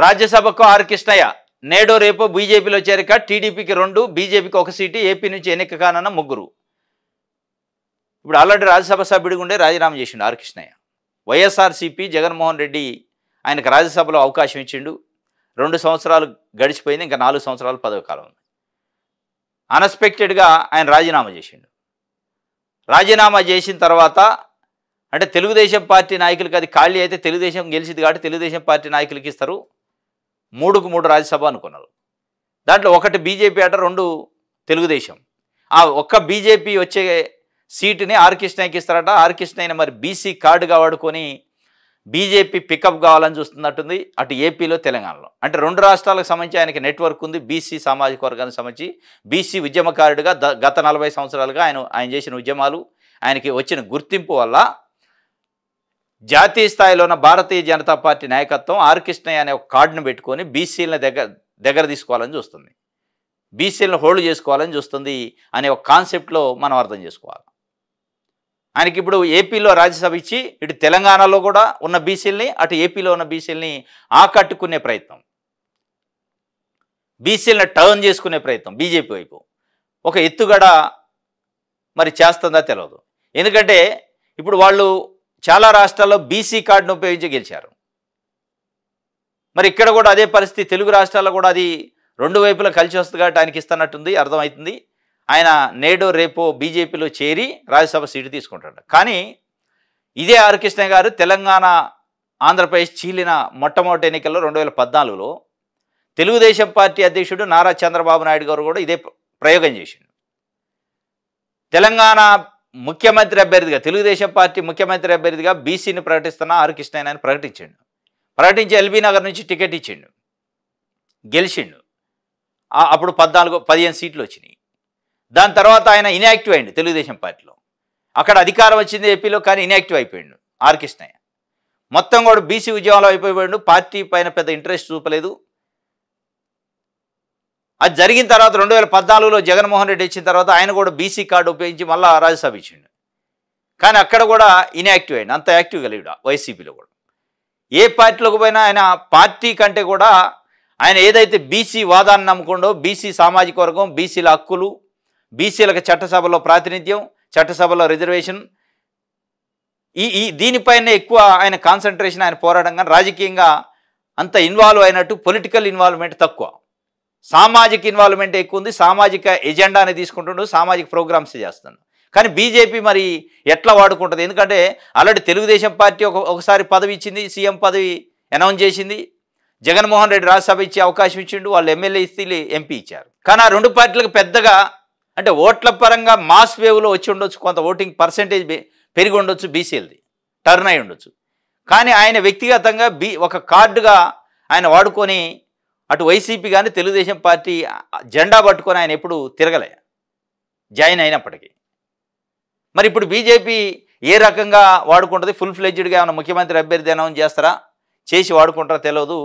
రాజ్యసభకు ఆర్ కృష్ణయ్య నేడో రేపో బీజేపీలో చేరిక, టీడీపీకి 2, బీజేపీకి 1 సీటు, ఏపీ నుంచి ఎన్నిక కానున్న 3. ఇప్పుడు ఆల్రెడీ రాజ్యసభ సభ్యుడిగా ఉండే రాజీనామా చేసిండు ఆర్ కృష్ణయ్య. వైఎస్ఆర్సీపీ జగన్మోహన్ రెడ్డి ఆయనకు రాజ్యసభలో అవకాశం ఇచ్చిండు. 2 సంవత్సరాలు గడిచిపోయింది, ఇంకా 4 సంవత్సరాలు పదవి కాలం ఉంది. అన్ఎక్స్పెక్టెడ్గా ఆయన రాజీనామా చేసిండు. రాజీనామా చేసిన తర్వాత అంటే తెలుగుదేశం పార్టీ నాయకులకి అది ఖాళీ అయితే తెలుగుదేశం గెలిచింది కాబట్టి తెలుగుదేశం పార్టీ నాయకులకి ఇస్తారు, 3కు 3 రాజ్యసభ అనుకున్నారు. దాంట్లో 1 బీజేపీ అట, 2 తెలుగుదేశం. ఆ ఒక్క బీజేపీ వచ్చే సీటుని ఆర్ కృష్ణయ్యకి ఇస్తారట. ఆర్ కృష్ణయ్యని మరి బీసీ కార్డుగా వాడుకొని బీజేపీ పికప్ కావాలని చూస్తున్నట్టుంది అటు ఏపీలో తెలంగాణలో. అంటే 2 రాష్ట్రాలకు సంబంధించి ఆయనకి నెట్వర్క్ ఉంది. బీసీ సామాజిక వర్గానికి సంబంధించి బీసీ ఉద్యమకారుడిగా గత 40 సంవత్సరాలుగా ఆయన చేసిన ఉద్యమాలు, ఆయనకి వచ్చిన గుర్తింపు వల్ల జాతీయ స్థాయిలో ఉన్న భారతీయ జనతా పార్టీ నాయకత్వం ఆర్ కృష్ణయ్య అనే ఒక కార్డును పెట్టుకొని బీసీలను దగ్గర తీసుకోవాలని చూస్తుంది, బీసీలను హోల్డ్ చేసుకోవాలని చూస్తుంది అనే ఒక కాన్సెప్ట్లో మనం అర్థం చేసుకోవాలి. ఆయనకి ఇప్పుడు ఏపీలో రాజ్యసభ ఇచ్చి ఇటు తెలంగాణలో కూడా ఉన్న బీసీలని అటు ఏపీలో ఉన్న బీసీలని ఆకట్టుకునే ప్రయత్నం, బీసీలను టర్న్ చేసుకునే ప్రయత్నం బీజేపీ వైపు ఒక ఎత్తుగడ మరి చేస్తుందా తెలియదు. ఎందుకంటే ఇప్పుడు వాళ్ళు చాలా రాష్ట్రాల్లో బీసీ కార్డును ఉపయోగించి గెలిచారు. మరి ఇక్కడ కూడా అదే పరిస్థితి, తెలుగు రాష్ట్రాల్లో కూడా అది 2 వైపులా కలిసి వస్తుంది కాబట్టి ఆయనకి ఇస్తున్నట్టుంది, అర్థమవుతుంది. ఆయన నేడో రేపో బీజేపీలో చేరి రాజ్యసభ సీటు తీసుకుంటాడు. కానీ ఇదే ఆర్ కృష్ణయ్య గారు తెలంగాణ ఆంధ్రప్రదేశ్ చీలిన మొట్టమొదటి ఎన్నికల్లో 2014లో తెలుగుదేశం పార్టీ అధ్యక్షుడు నారా చంద్రబాబు నాయుడు గారు కూడా ఇదే ప్రయోగం చేసిండు. తెలంగాణ ముఖ్యమంత్రి అభ్యర్థిగా, తెలుగుదేశం పార్టీ ముఖ్యమంత్రి అభ్యర్థిగా బీసీని ప్రకటిస్తున్న ఆర్ కృష్ణయ్య అని ప్రకటించి ఎల్బీ నగర్ నుంచి టికెట్ ఇచ్చిండు, గెలిచిండు. అప్పుడు 15 సీట్లు వచ్చినాయి. దాని తర్వాత ఆయన ఇన్యాక్టివ్ అయ్యిండు తెలుగుదేశం పార్టీలో. అక్కడ అధికారం వచ్చింది ఏపీలో, కానీ ఇన్యాక్టివ్ అయిపోయిండు ఆర్ కృష్ణయ్య. మొత్తం కూడా బీసీ ఉద్యమంలో అయిపోయాడు, పార్టీ పైన పెద్ద ఇంట్రెస్ట్ చూపలేదు. అది జరిగిన తర్వాత 2014లో జగన్మోహన్ రెడ్డి ఇచ్చిన తర్వాత ఆయన కూడా బీసీ కార్డు ఉపయోగించి మళ్ళీ రాజ్యసభ ఇచ్చిండు. కానీ అక్కడ కూడా ఇన్యాక్టివ్ అయ్యిండు, అంత యాక్టివ్గా లేడు వైసీపీలో కూడా. ఏ పార్టీలోకి పోయినా ఆయన పార్టీ కంటే కూడా ఆయన ఏదైతే బీసీ వాదాన్ని నమ్ముకుండో, బీసీ సామాజిక వర్గం, బీసీల హక్కులు, బీసీలకు చట్టసభలో ప్రాతినిధ్యం, చట్టసభలో రిజర్వేషన్, దీనిపైనే ఎక్కువ ఆయన కాన్సన్ట్రేషన్, ఆయన పోరాటం. కానీ రాజకీయంగా అంత ఇన్వాల్వ్ అయినట్టు పొలిటికల్ ఇన్వాల్వ్మెంట్ తక్కువ, సామాజిక ఇన్వాల్వ్మెంట్ ఎక్కువ ఉంది. సామాజిక ఎజెండాని తీసుకుంటుండు, సామాజిక ప్రోగ్రామ్స్ చేస్తున్నాడు. కానీ బీజేపీ మరి ఎట్లా వాడుకుంటుంది? ఎందుకంటే ఆల్రెడీ తెలుగుదేశం పార్టీ ఒకసారి పదవి ఇచ్చింది, సీఎం పదవి అనౌన్స్ చేసింది. జగన్మోహన్ రెడ్డి రాజ్యసభ ఇచ్చే అవకాశం ఇచ్చిండు, వాళ్ళు ఎమ్మెల్యే ఇస్తే ఎంపీ ఇచ్చారు. కానీ ఆ 2 పార్టీలకు పెద్దగా అంటే ఓట్ల పరంగా మాస్ వేవ్లో వచ్చి ఉండొచ్చు, కొంత ఓటింగ్ పర్సెంటేజ్ పెరిగి ఉండొచ్చు, బీసీలది టర్న్ అయి ఉండొచ్చు. కానీ ఆయన వ్యక్తిగతంగా ఒక కార్డుగా ఆయన వాడుకొని అటు వైసీపీ కానీ తెలుగుదేశం పార్టీ జెండా పట్టుకొని ఆయన ఎప్పుడు తిరగలే జాయిన్ అయినప్పటికీ. మరి ఇప్పుడు బీజేపీ ఏ రకంగా వాడుకుంటుంది? ఫుల్ ఫ్లెడ్జ్డ్గా ఏమైనా ముఖ్యమంత్రి అభ్యర్థి అనౌన్స్ చేస్తారా, చేసి వాడుకుంటారా తెలియదు.